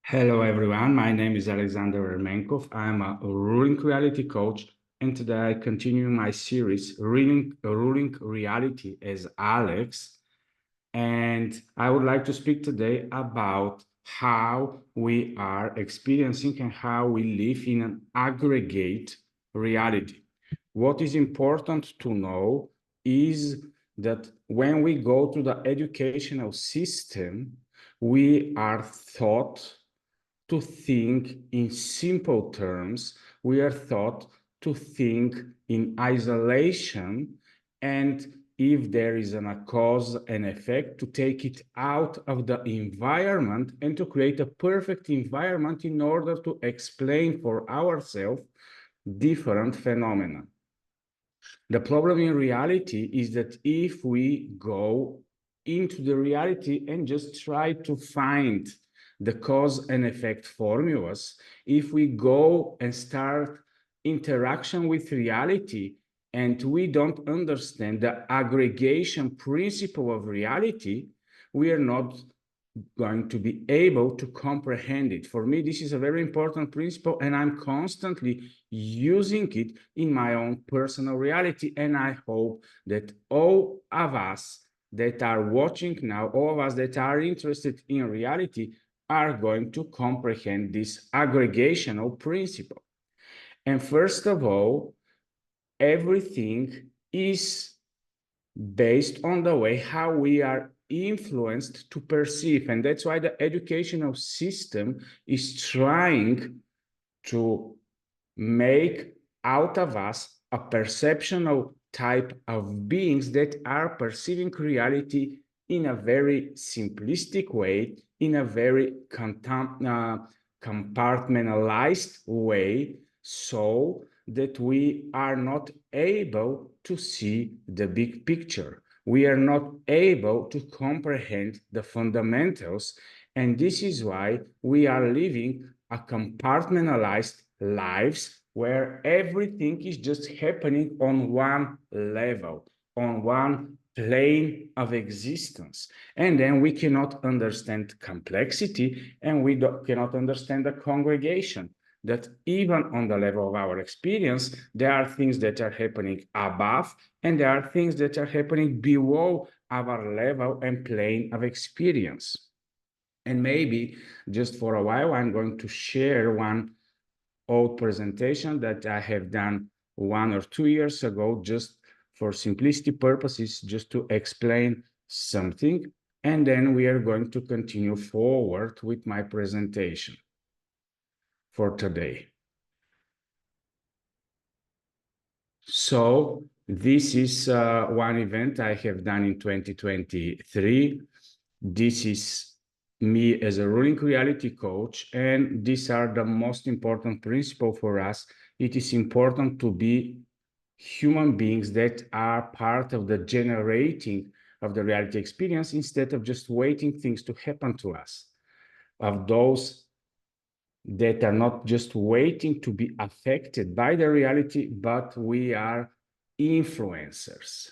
Hello everyone, my name is Alexander Ermenkov. I'm a ruling reality coach, and today I continue my series ruling reality as Alex. And I would like to speak today about how we are experiencing and how we live in an aggregate reality. What is important to know is that when we go to the educational system, we are taught to think in simple terms. We are taught to think in isolation, and if there is a cause and effect, to take it out of the environment and to create a perfect environment in order to explain for ourselves different phenomena. The problem in reality is that if we go into the reality and just try to find the cause and effect formulas, if we go and start interaction with reality and we don't understand the aggregation principle of reality, we are not going to be able to comprehend it. For me, this is a very important principle, and I'm constantly using it in my own personal reality. And I hope that all of us that are watching now, all of us that are interested in reality, are going to comprehend this aggregational principle. And first of all, everything is based on the way how we are influenced to perceive. And that's why the educational system is trying to make out of us a perceptional type of beings that are perceiving reality in a very simplistic way, in a very compartmentalized way, so that we are not able to see the big picture. We are not able to comprehend the fundamentals. And this is why we are living a compartmentalized lives where everything is just happening on one level, on one plane of existence. And then we cannot understand complexity, and we cannot understand the congregation. That even on the level of our experience, there are things that are happening above, and there are things that are happening below our level and plane of experience. And maybe just for a while, I'm going to share one old presentation that I have done 1 or 2 years ago, just for simplicity purposes, just to explain something. And then we are going to continue forward with my presentation for today. So this is one event I have done in 2023. This is me as a ruling reality coach, and these are the most important principles for us. It is important to be human beings that are part of the generating of the reality experience instead of just waiting things to happen to us, of those that are not just waiting to be affected by the reality, but we are influencers.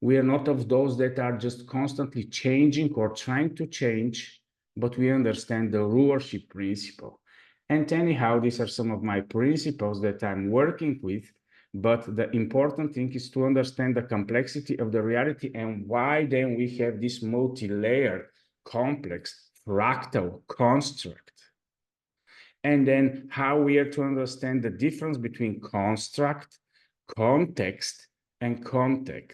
We are not of those that are just constantly changing or trying to change, but we understand the rulership principle. And anyhow, these are some of my principles that I'm working with, but the important thing is to understand the complexity of the reality and why then we have this multi-layered, complex, fractal construct. And then how we are to understand the difference between construct, context, and content.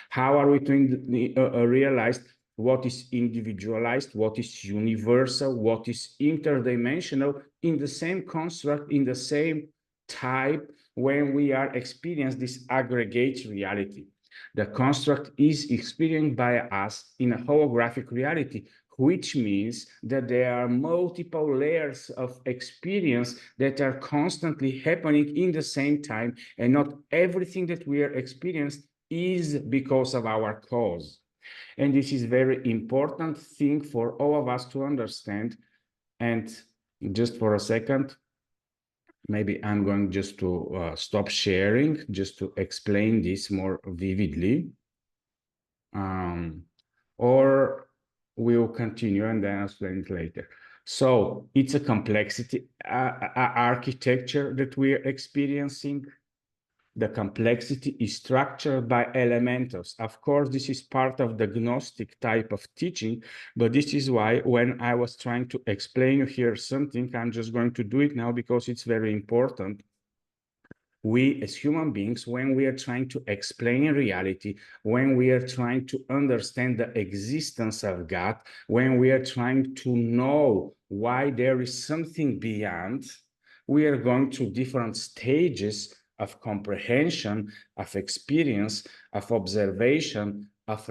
How are we to realize what is individualized, what is universal, what is interdimensional in the same construct, in the same type, when we are experiencing this aggregate reality. The construct is experienced by us in a holographic reality, which means that there are multiple layers of experience that are constantly happening in the same time, and not everything that we are experiencing is because of our cause. And this is very important thing for all of us to understand. And just for a second, maybe I'm going just to stop sharing, just to explain this more vividly. Or we'll continue and then I'll explain it later. So it's a complexity architecture that we're experiencing. The complexity is structured by elementals. Of course, this is part of the Gnostic type of teaching, but this is why when I was trying to explain you here something, I'm just going to do it now because it's very important. We as human beings, when we are trying to explain reality, when we are trying to understand the existence of God, when we are trying to know why there is something beyond, we are going through different stages of comprehension, of experience, of observation, of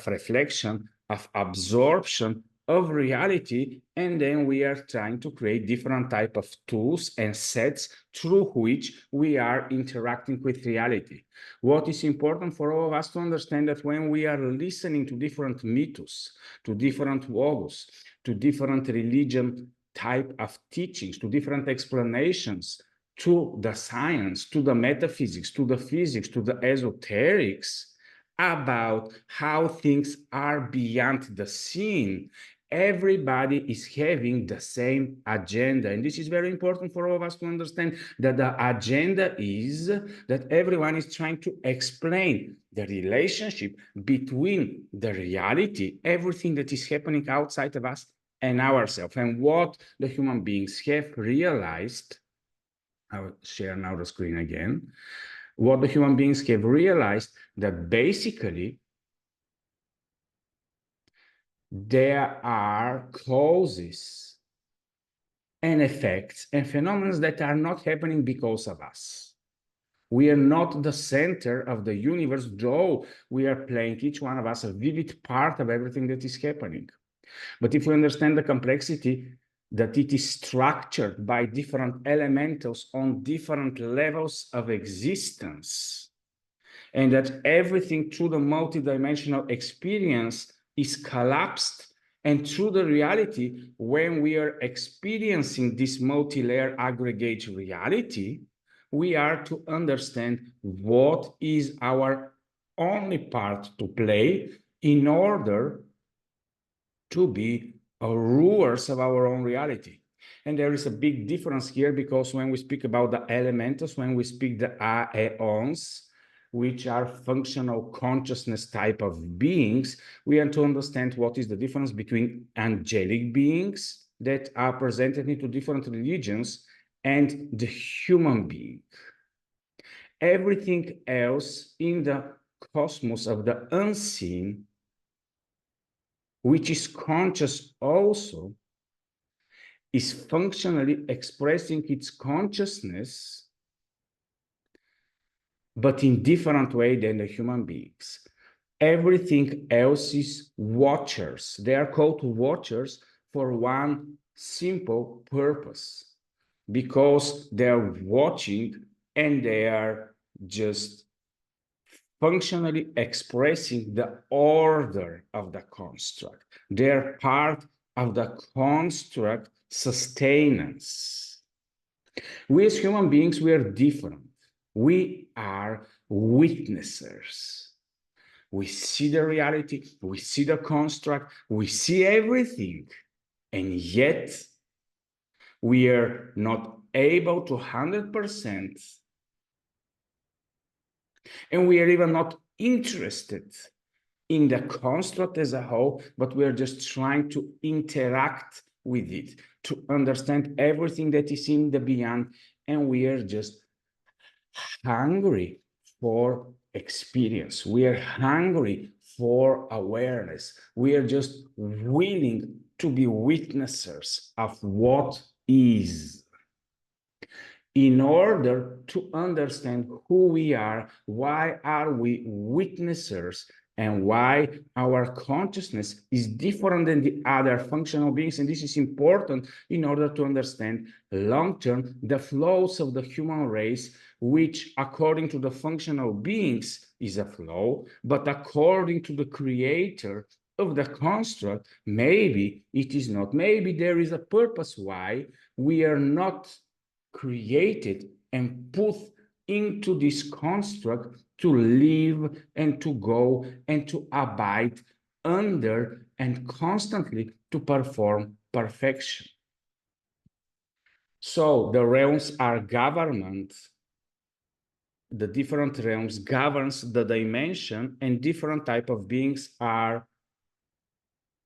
reflection, of absorption of reality, and then we are trying to create different type of tools and sets through which we are interacting with reality. What is important for all of us to understand that when we are listening to different mythos, to different logos, to different religion type of teachings, to different explanations, to the science, to the metaphysics, to the physics, to the esoterics, about how things are beyond the seen, everybody is having the same agenda. And this is very important for all of us to understand, that the agenda is that everyone is trying to explain the relationship between the reality, everything that is happening outside of us, and ourselves. And what the human beings have realized, I'll share now the screen again, what the human beings have realized, that basically there are causes and effects and phenomena that are not happening because of us. We are not the center of the universe, though we are playing, each one of us, a vivid part of everything that is happening. But if we understand the complexity, that it is structured by different elementals on different levels of existence, and that everything through the multidimensional experience is collapsed, and through the reality, when we are experiencing this multi-layer aggregate reality, we are to understand what is our only part to play in order to be rulers of our own reality. And there is a big difference here, because when we speak about the elementals, when we speak the aeons, which are functional consciousness type of beings, we have to understand what is the difference between angelic beings that are presented into different religions and the human being. Everything else in the cosmos of the unseen, which is conscious also, is functionally expressing its consciousness, but in different way than the human beings. Everything else is watchers. They are called watchers for one simple purpose, because they're watching and they are just functionally expressing the order of the construct. They're part of the construct sustenance. We as human beings, we are different. We are witnessers. We see the reality, we see the construct, we see everything, and yet we are not able to 100%, and we are even not interested in the construct as a whole, but we are just trying to interact with it, to understand everything that is in the beyond, and we are just hungry for experience. We are hungry for awareness. We are just willing to be witnessers of what is, in order to understand who we are, why are we witnessers, and why our consciousness is different than the other functional beings. And this is important in order to understand long-term the flows of the human race, which according to the functional beings is a flow, but according to the creator of the construct, maybe it is not. Maybe there is a purpose why we are not created and put into this construct to live and to go and to abide under and constantly to perform perfection. So the realms are government. The different realms governs the dimension, and different type of beings are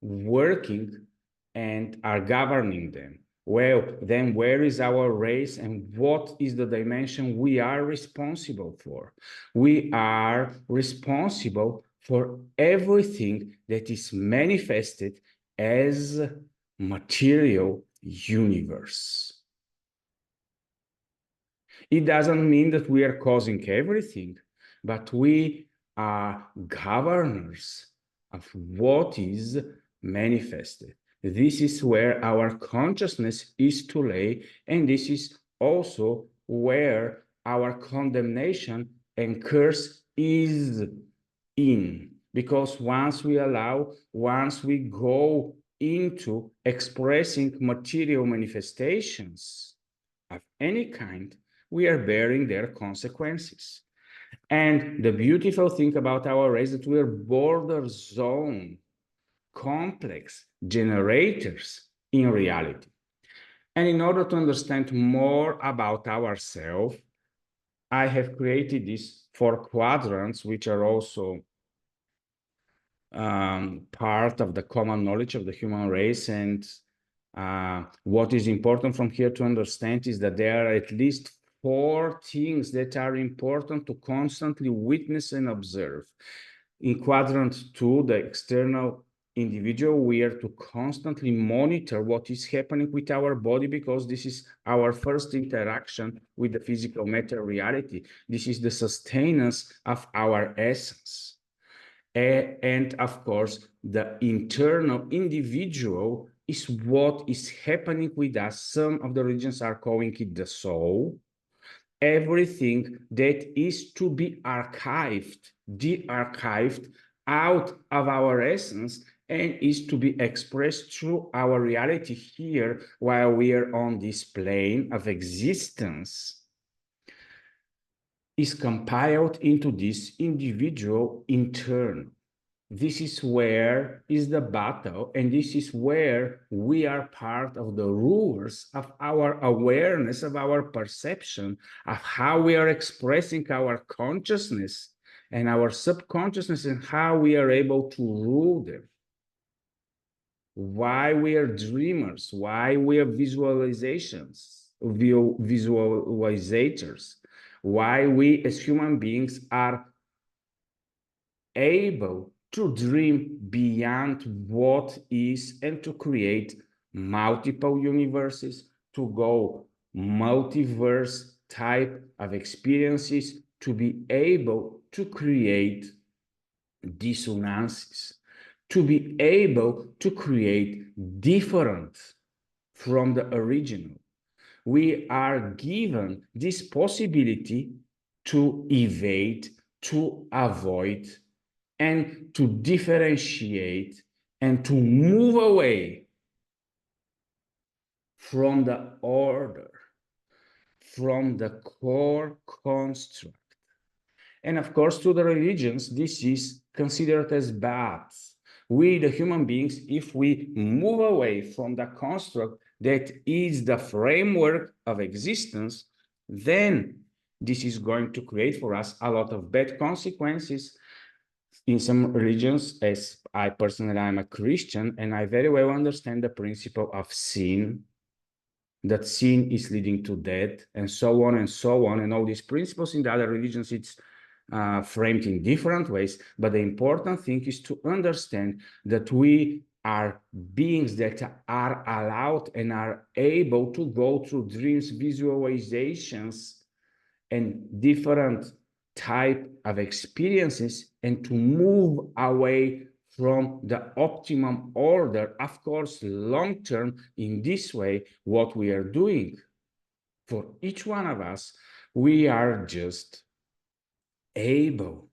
working and are governing them. Well, then where is our race and what is the dimension we are responsible for? We are responsible for everything that is manifested as material universe. It doesn't mean that we are causing everything, but we are governors of what is manifested. This is where our consciousness is to lay, and this is also where our condemnation and curse is in. Because once we go into expressing material manifestations of any kind, we are bearing their consequences. And the beautiful thing about our race is that we're border zone, complex generators in reality. And in order to understand more about ourselves, I have created these 4 quadrants, which are also part of the common knowledge of the human race. And what is important from here to understand is that there are at least 4 things that are important to constantly witness and observe. In quadrant 2, the external individual, we are to constantly monitor what is happening with our body, because this is our first interaction with the physical matter reality. This is the sustenance of our essence. And of course, the internal individual is what is happening with us. Some of the religions are calling it the soul. Everything that is to be archived, de-archived out of our essence, and is to be expressed through our reality here while we are on this plane of existence, is compiled into this individual internal. This is where is the battle, and this is where we are part of the rulers of our awareness, of our perception, of how we are expressing our consciousness and our subconsciousness, and how we are able to rule them. Why we are dreamers, why we are visualizators, why we as human beings are able to dream beyond what is, and to create multiple universes, to go multiverse type of experiences, to be able to create dissonances, to be able to create different from the original. We are given this possibility to evade, to avoid, and to differentiate, and to move away from the order, from the core construct. And of course, to the religions, this is considered as bad. We, the human beings, if we move away from the construct that is the framework of existence, then this is going to create for us a lot of bad consequences. In some religions, as I personally am a Christian, and I very well understand the principle of sin, that sin is leading to death, and so on and so on, and all these principles. In the other religions, it's framed in different ways, but the important thing is to understand that we are beings that are allowed and are able to go through dreams, visualizations, and different type of experiences, and to move away from the optimum order. Of course, long term, in this way, what we are doing for each one of us, we are just able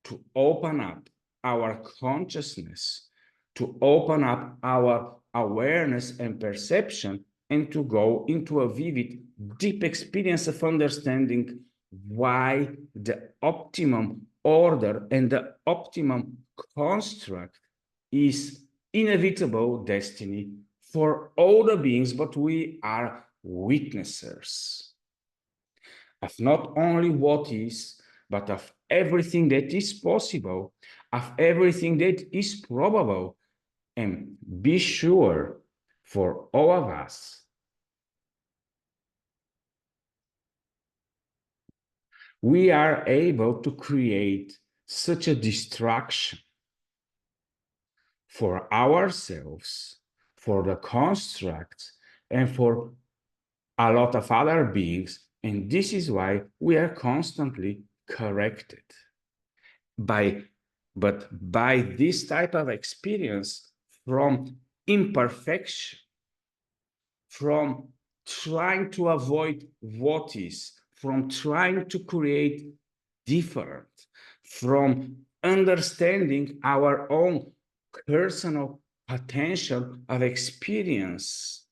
to open up our consciousness, to open up our awareness and perception, and to go into a vivid, deep experience of understanding why the optimum order and the optimum construct is inevitable destiny for all the beings, but we are witnessers of not only what is, but of everything that is possible, of everything that is probable. And be sure, for all of us, we are able to create such a distraction for ourselves, for the constructs, and for a lot of other beings. And this is why we are constantly corrected but by this type of experience from imperfection, from trying to avoid what is, from trying to create different, from understanding our own personal potential of experience,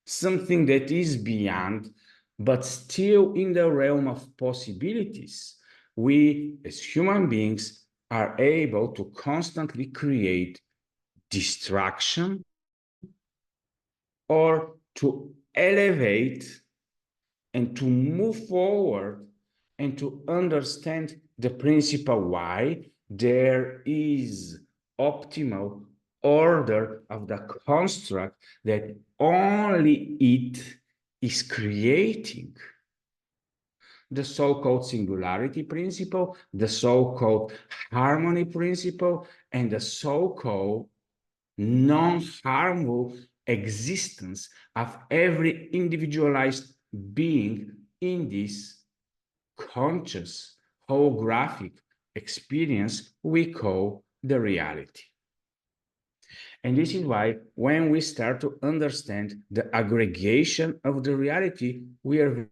something that is beyond, but still in the realm of possibilities. We, as human beings, are able to constantly create distraction or to elevate and to move forward and to understand the principle why there is optimal order of the construct that only it is creating. The so-called singularity principle, the so-called harmony principle, and the so-called non-harmful existence of every individualized being in this conscious holographic experience we call the reality. And this is why when we start to understand the aggregation of the reality, we are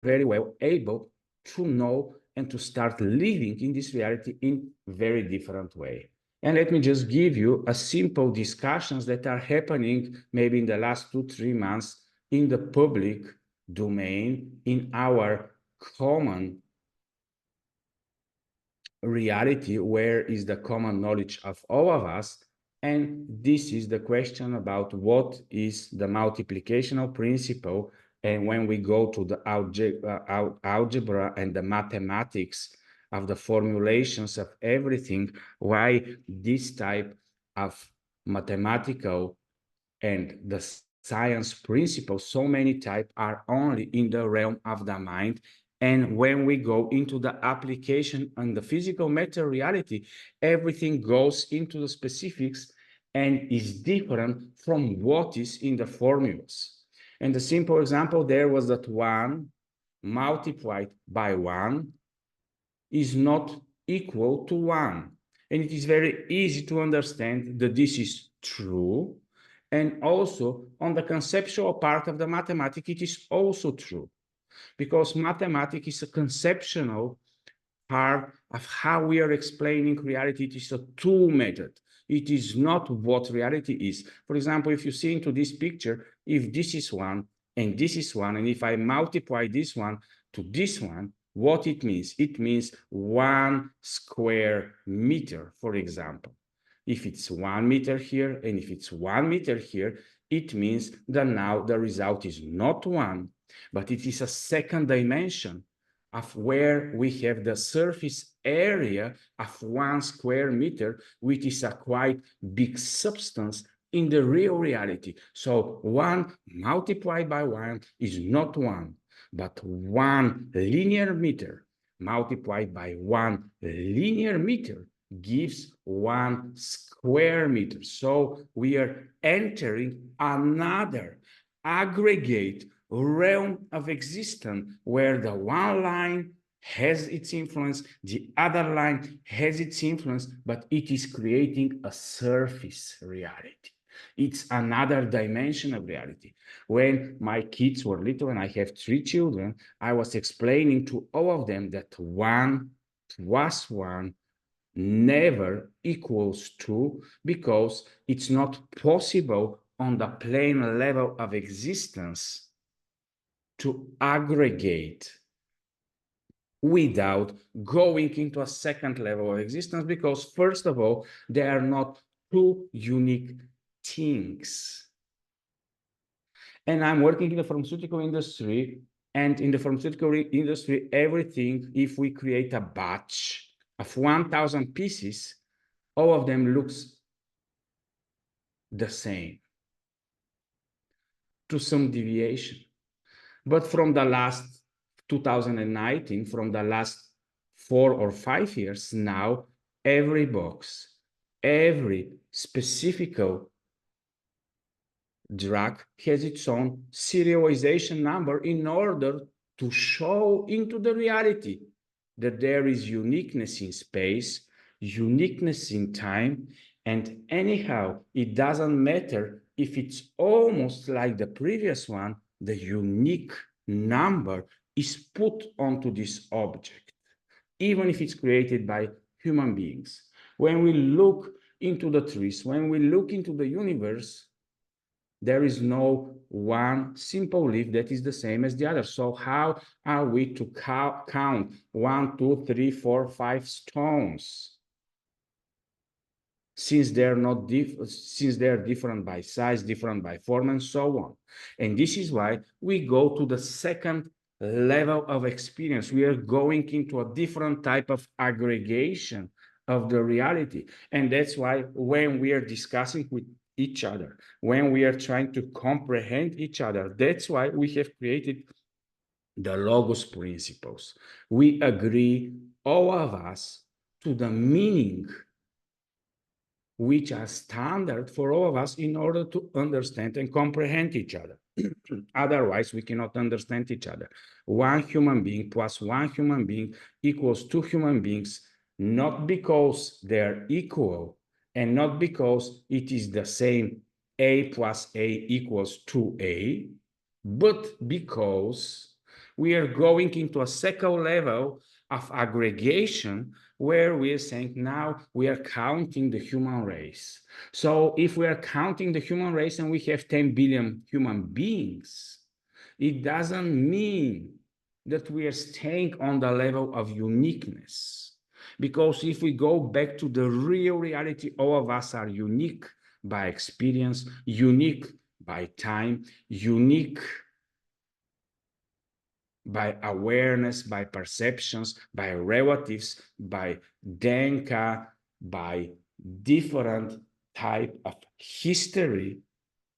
very well able to know and to start living in this reality in very different way. And let me just give you a simple discussions that are happening maybe in the last 2-3 months in the public domain, in our common reality, where is the common knowledge of all of us. And this is the question about what is the multiplicational principle. And when we go to the algebra and the mathematics of the formulations of everything, why this type of mathematical and the science principles, so many types, are only in the realm of the mind. And when we go into the application on the physical matter reality, everything goes into the specifics and is different from what is in the formulas. And the simple example there was that 1 multiplied by 1 is not equal to 1. And it is very easy to understand that this is true. And also on the conceptual part of the mathematics, it is also true, because mathematics is a conceptual part of how we are explaining reality. It is a tool method. It is not what reality is. For example, if you see into this picture, if this is 1 and this is 1, and if I multiply this one to this one, what it means? It means 1 square meter, for example. If it's 1 meter here and if it's 1 meter here, it means that now the result is not 1, but it is a second dimension of where we have the surface area of 1 square meter, which is a quite big substance in the real reality. So 1 multiplied by 1 is not 1, but 1 linear meter multiplied by 1 linear meter gives 1 square meter. So we are entering another aggregate realm of existence where the one line has its influence, the other line has its influence, but it is creating a surface reality. It's another dimension of reality. When my kids were little, and I have 3 children, I was explaining to all of them that 1 plus 1 never equals 2, because it's not possible on the plane level of existence to aggregate without going into a second level of existence, because first of all, they are not two unique things. And I'm working in the pharmaceutical industry, and in the pharmaceutical industry, everything, if we create a batch of 1,000 pieces, all of them looks the same to some deviation. But from the last 2019, from the last 4 or 5 years now, every box, every specific drug has its own serialization number in order to show into the reality that there is uniqueness in space, uniqueness in time, and anyhow, it doesn't matter if it's almost like the previous one, the unique number is put onto this object, even if it's created by human beings. When we look into the trees, when we look into the universe, there is no one simple leaf that is the same as the other. So how are we to count 1, 2, 3, 4, 5 stones? Since they're not since they're different by size, different by form, and so on. And this is why we go to the second level of experience. We are going into a different type of aggregation of the reality. And that's why when we are discussing with each other, when we are trying to comprehend each other, that's why we have created the Logos principles. We agree, all of us, to the meaning which are standard for all of us in order to understand and comprehend each other. Otherwise, we cannot understand each other. One human being plus one human being equals two human beings, not because they're equal and not because it is the same A plus A equals 2A, but because we are going into a second level of aggregation where we are saying now we are counting the human race. So if we are counting the human race and we have 10 billion human beings, it doesn't mean that we are staying on the level of uniqueness. Because if we go back to the real reality, all of us are unique by experience, unique by time, unique by awareness, by perceptions, by relatives, by Denka, by different type of history.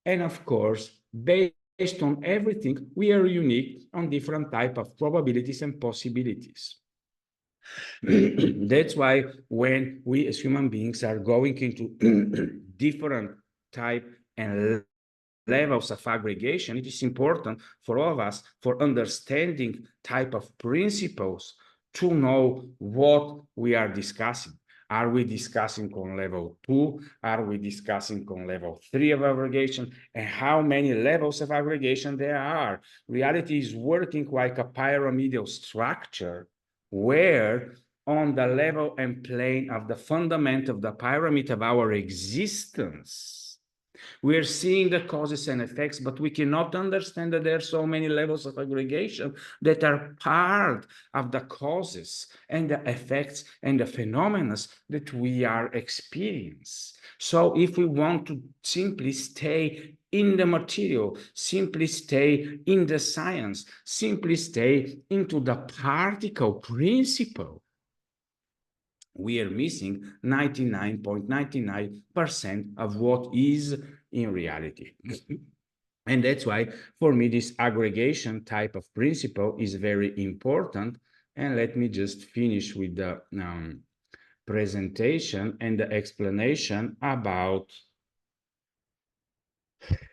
And of course, based on everything, we are unique on different type of probabilities and possibilities. That's why when we as human beings are going into different type and levels of aggregation, it is important for all of us for understanding type of principles to know what we are discussing. Are we discussing on level 2? Are we discussing on level 3 of aggregation? And how many levels of aggregation there are? Reality is working like a pyramidal structure where on the level and plane of the fundament of the pyramid of our existence, we are seeing the causes and effects, but we cannot understand that there are so many levels of aggregation that are part of the causes and the effects and the phenomena that we are experiencing. So if we want to simply stay in the material, simply stay in the science, simply stay into the particle principle, we are missing 99.99% of what is in reality. And that's why, for me, this aggregation type of principle is very important. And let me just finish with the presentation and the explanation about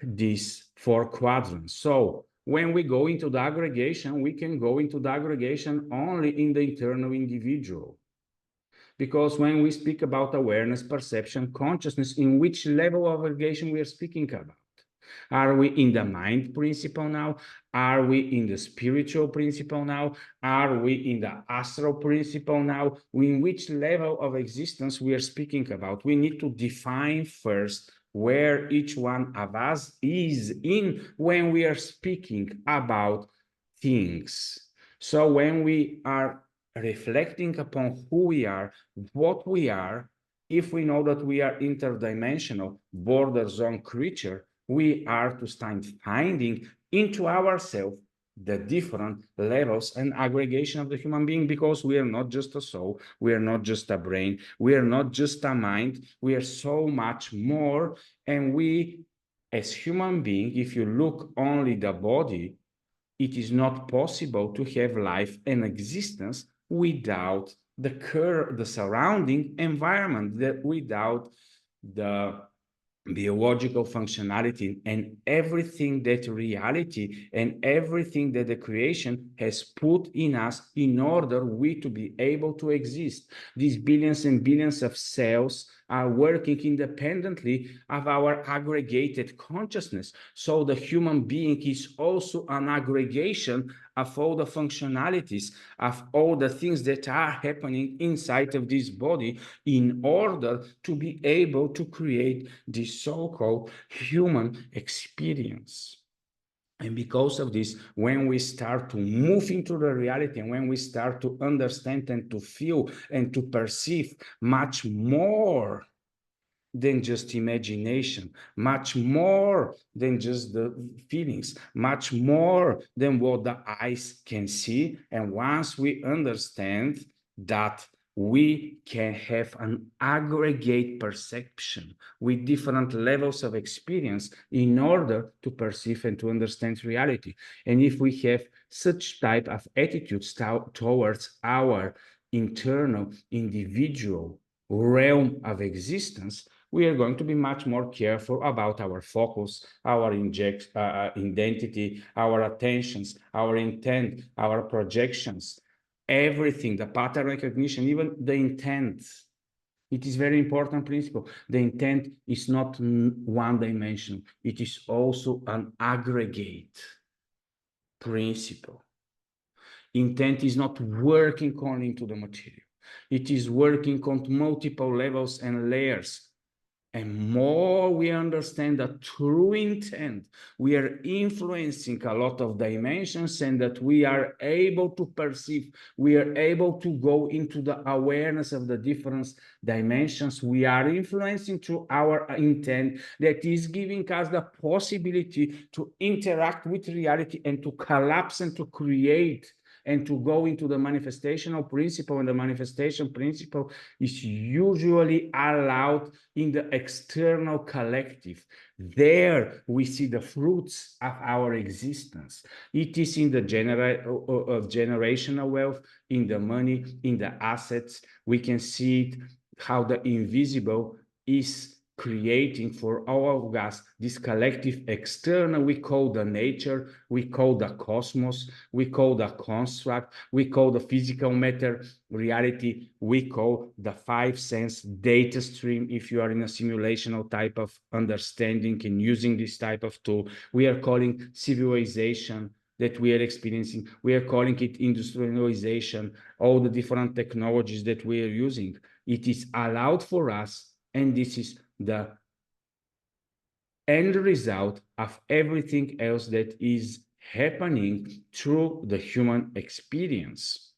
these 4 quadrants. So when we go into the aggregation, we can go into the aggregation only in the internal individual. Because when we speak about awareness, perception, consciousness, in which level of aggregation we are speaking about? Are we in the mind principle now? Are we in the spiritual principle now? Are we in the astral principle now? In which level of existence we are speaking about? We need to define first where each one of us is in when we are speaking about things. So when we are reflecting upon who we are, what we are, if we know that we are interdimensional border zone creature, we are to start finding into ourselves the different levels and aggregation of the human being, because we are not just a soul, we are not just a brain, we are not just a mind, we are so much more. And we, as human being, if you look only the body, it is not possible to have life and existence without the surrounding environment, that without the biological functionality and everything that reality and everything that the creation has put in us in order we to be able to exist. These billions and billions of cells are working independently of our aggregated consciousness. So the human being is also an aggregation of all the functionalities, of all the things that are happening inside of this body, in order to be able to create this so-called human experience. And because of this, when we start to move into the reality, and when we start to understand and to feel and to perceive much more than just imagination, much more than just the feelings, much more than what the eyes can see. And once we understand that we can have an aggregate perception with different levels of experience in order to perceive and to understand reality. And if we have such type of attitudes towards our internal individual realm of existence, we are going to be much more careful about our focus, our identity, our attentions, our intent, our projections, everything, the pattern recognition, even the intent. It is very important principle. The intent is not one dimension. It is also an aggregate principle. Intent is not working only into the material. It is working on multiple levels and layers. And more we understand that true intent, we are influencing a lot of dimensions, and that we are able to perceive, we are able to go into the awareness of the different dimensions. We are influencing through our intent that is giving us the possibility to interact with reality and to collapse and to create and to go into the manifestational principle. And the manifestation principle is usually allowed in the external collective. There we see the fruits of our existence. It is in the generational wealth, in the money, in the assets. We can see it, how the invisible is creating for all of us this collective external. We call the nature, we call the cosmos, we call the construct, we call the physical matter reality, we call the five sense data stream. If you are in a simulational type of understanding and using this type of tool, we are calling civilization that we are experiencing, we are calling it industrialization, all the different technologies that we are using. It is allowed for us, and this is the end result of everything else that is happening through the human experience.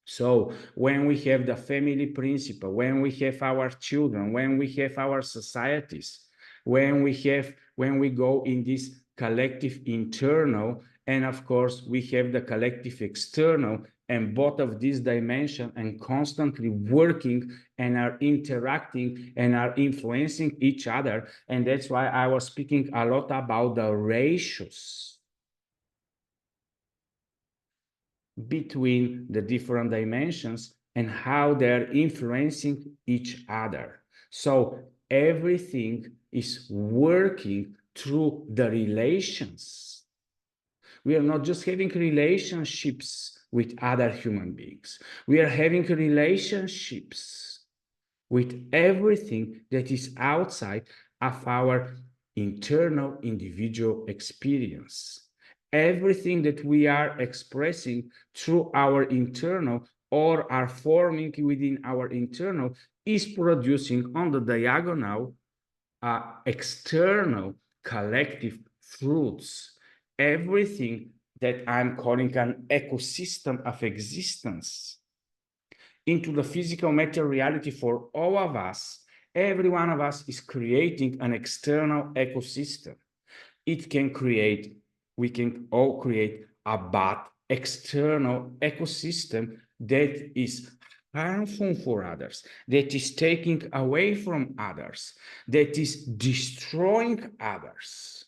So when we have the family principle, when we have our children, when we have our societies, when we go in this collective internal, and of course we have the collective external, and both of these dimensions and constantly working and are interacting and are influencing each other. And that's why I was speaking a lot about the ratios between the different dimensions and how they're influencing each other. So everything is working through the relations. We are not just having relationships with other human beings. We are having relationships with everything that is outside of our internal individual experience. Everything that we are expressing through our internal or are forming within our internal is producing on the diagonal external collective fruits. Everything that I'm calling an ecosystem of existence into the physical matter reality for all of us Every one of us is creating an external ecosystem. We can all create a bad external ecosystem that is harmful for others, that is taking away from others, that is destroying others.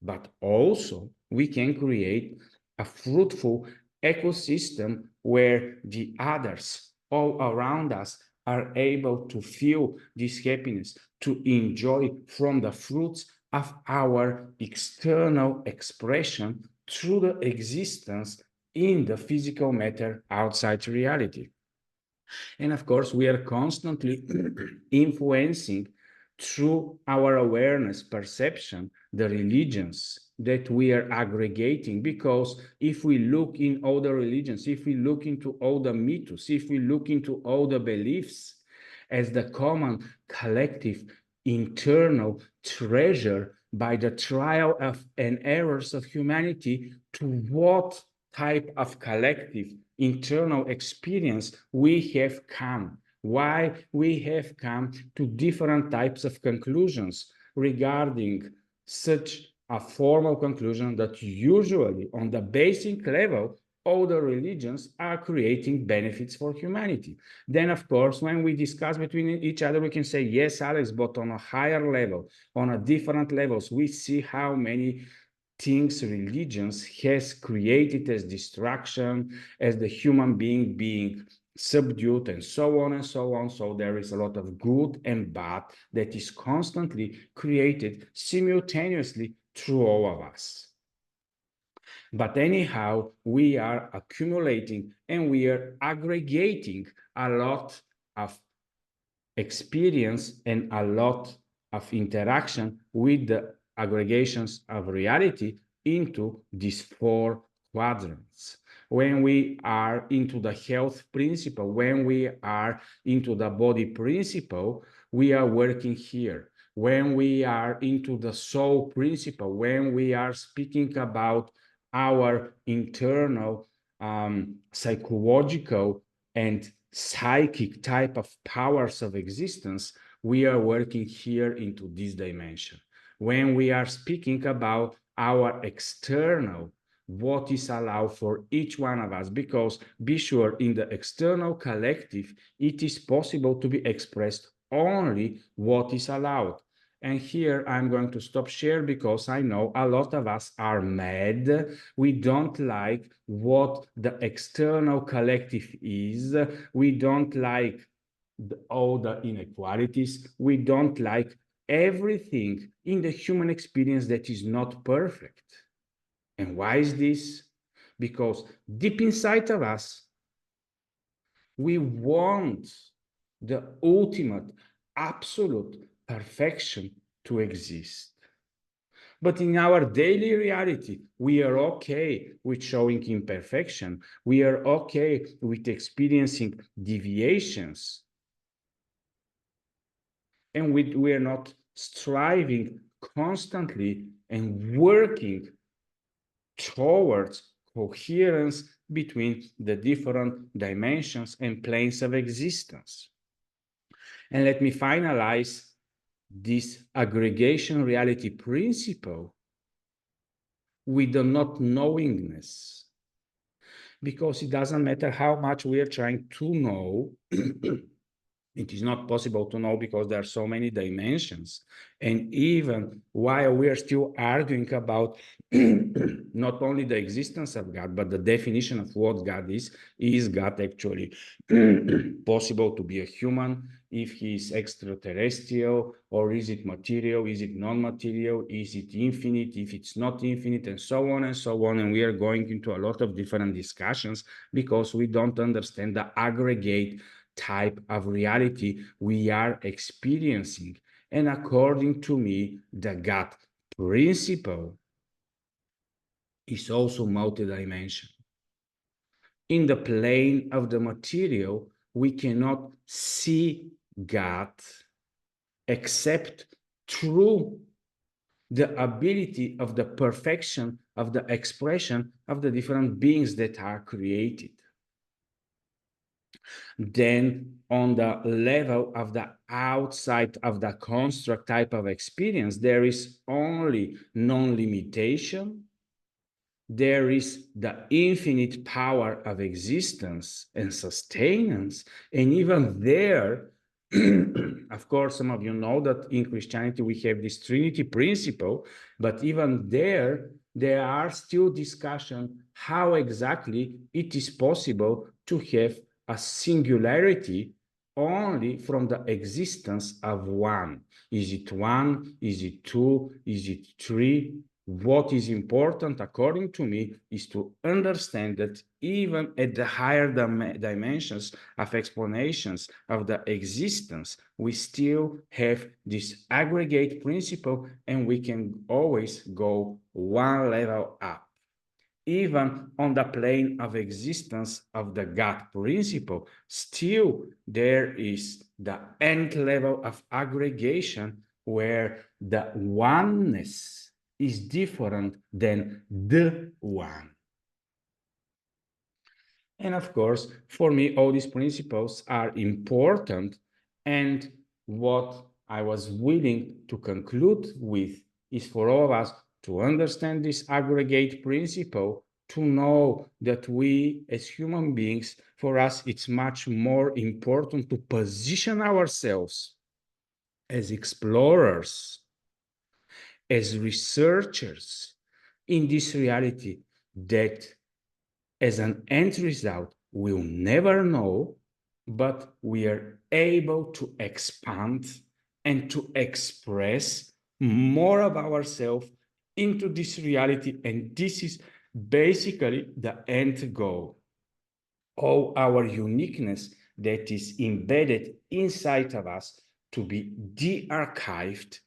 But also we can create a fruitful ecosystem where the others all around us are able to feel this happiness, to enjoy from the fruits of our external expression through the existence in the physical matter outside reality. And of course, we are constantly influencing through our awareness, perception, the religions that we are aggregating. Because if we look in all the religions, if we look into all the myths, if we look into all the beliefs as the common collective internal treasure by the trial of and errors of humanity, to what type of collective internal experience we have come, why we have come to different types of conclusions regarding such a formal conclusion that usually on the basic level all the religions are creating benefits for humanity. Then, of course, when we discuss between each other, we can say, yes, Alex, but on a higher level, on a different levels, we see how many things religions has created as distraction, as the human being subdued, and so on and so on. So there is a lot of good and bad that is constantly created simultaneously through all of us. But anyhow, we are accumulating and we are aggregating a lot of experience and a lot of interaction with the aggregations of reality into these four quadrants. When we are into the health principle, when we are into the body principle, we are working here. When we are into the soul principle, when we are speaking about our internal psychological and psychic type of powers of existence, we are working here into this dimension. When we are speaking about our external, what is allowed for each one of us, because be sure in the external collective, it is possible to be expressed only what is allowed. And here I'm going to stop share because I know a lot of us are mad. We don't like what the external collective is. We don't like all the inequalities. We don't like everything in the human experience that is not perfect. And why is this? Because deep inside of us, we want the ultimate, absolute perfection to exist. But in our daily reality, we are okay with showing imperfection. We are okay with experiencing deviations. And we are not striving constantly and working towards coherence between the different dimensions and planes of existence. And let me finalize this aggregation reality principle with the not knowingness, because it doesn't matter how much we are trying to know. It is not possible to know because there are so many dimensions. And even while we are still arguing about not only the existence of God, but the definition of what God is God actually possible to be a human? If he is extraterrestrial, or is it material? Is it non-material? Is it infinite? If it's not infinite, and so on and so on. And we are going into a lot of different discussions because we don't understand the aggregate type of reality we are experiencing. And according to me, the God principle is also multidimensional. In the plane of the material, we cannot see God except through the ability of the perfection of the expression of the different beings that are created. Then on the level of the outside of the construct type of experience, there is only non-limitation. There is the infinite power of existence and sustenance. And even there, of course, some of you know that in Christianity we have this Trinity principle, but even there are still discussion how exactly it is possible to have a singularity only from the existence of one. Is it one? Is it two? Is it three? What is important, according to me, is to understand that even at the higher dimensions of explanations of the existence, we still have this aggregate principle, and we can always go one level up. Even on the plane of existence of the God principle, still there is the nth level of aggregation where the oneness is different than the one. And of course, for me, all these principles are important. And what I was willing to conclude with is for all of us to understand this aggregate principle, to know that we as human beings, for us, it's much more important to position ourselves as explorers, as researchers in this reality that as an end result, we'll never know, but we are able to expand and to express more of ourselves into this reality. And this is basically the end goal. All our uniqueness that is embedded inside of us to be de-archived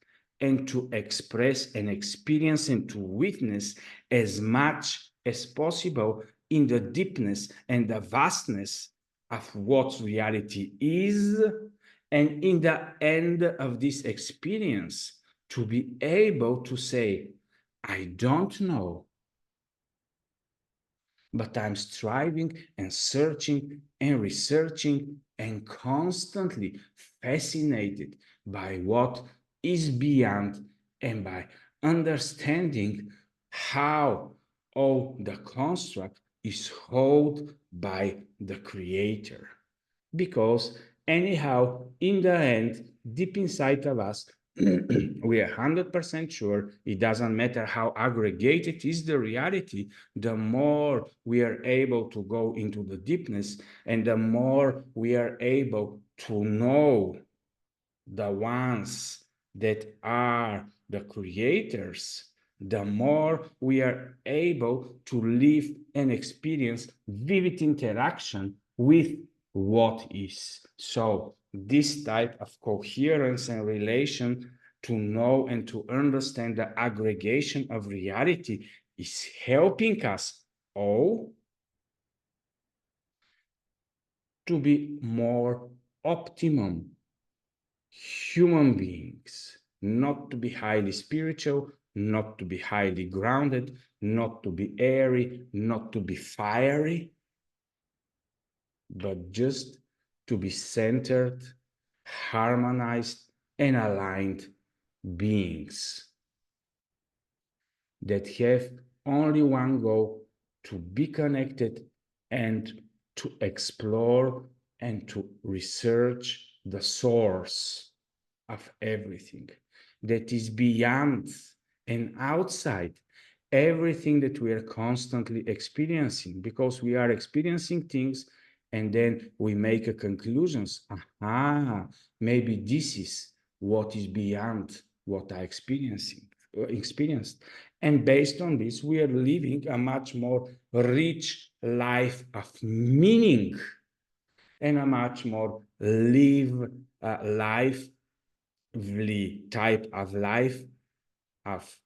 and to express and experience and to witness as much as possible in the deepness and the vastness of what reality is. And in the end of this experience, to be able to say, I don't know, but I'm striving and searching and researching and constantly fascinated by what is beyond, and by understanding how all the construct is held by the Creator. Because anyhow, in the end, deep inside of us, we are 100% sure it doesn't matter how aggregated is the reality, the more we are able to go into the deepness, and the more we are able to know the ones that are the creators, the more we are able to live and experience vivid interaction with what is. So this type of coherence and relation to know and to understand the aggregation of reality is helping us all to be more optimum human beings, not to be highly spiritual, not to be highly grounded, not to be airy, not to be fiery, but just to be centered, harmonized, and aligned beings that have only one goal: to be connected and to explore and to research the source of everything that is beyond and outside everything that we are constantly experiencing, because we are experiencing things and then we make a conclusions. Aha, maybe this is what is beyond what I experienced. And based on this, we are living a much more rich life of meaning and a much more lively type of life of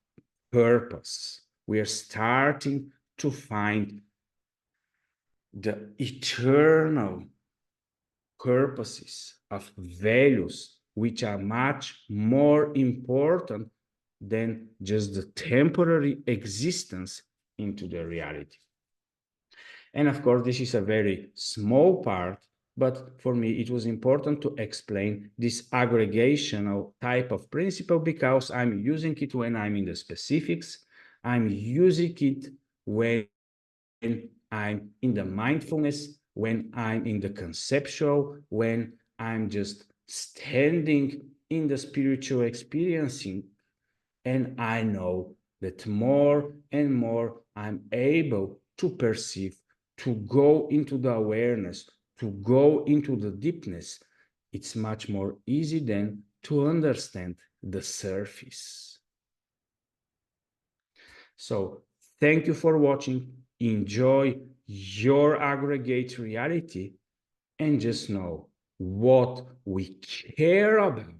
purpose. We are starting to find the eternal purposes of values, which are much more important than just the temporary existence into the reality. And of course, this is a very small part But for me, it was important to explain this aggregational type of principle because I'm using it when I'm in the specifics. I'm using it when I'm in the mindfulness, when I'm in the conceptual, when I'm just standing in the spiritual experiencing. And I know that more and more I'm able to perceive, to go into the awareness, to go into the deepness. It's much more easy then to understand the surface. So thank you for watching. Enjoy your aggregate reality and just know what we care about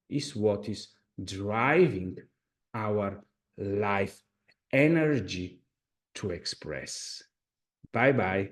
is what is driving our life energy to express. Bye bye.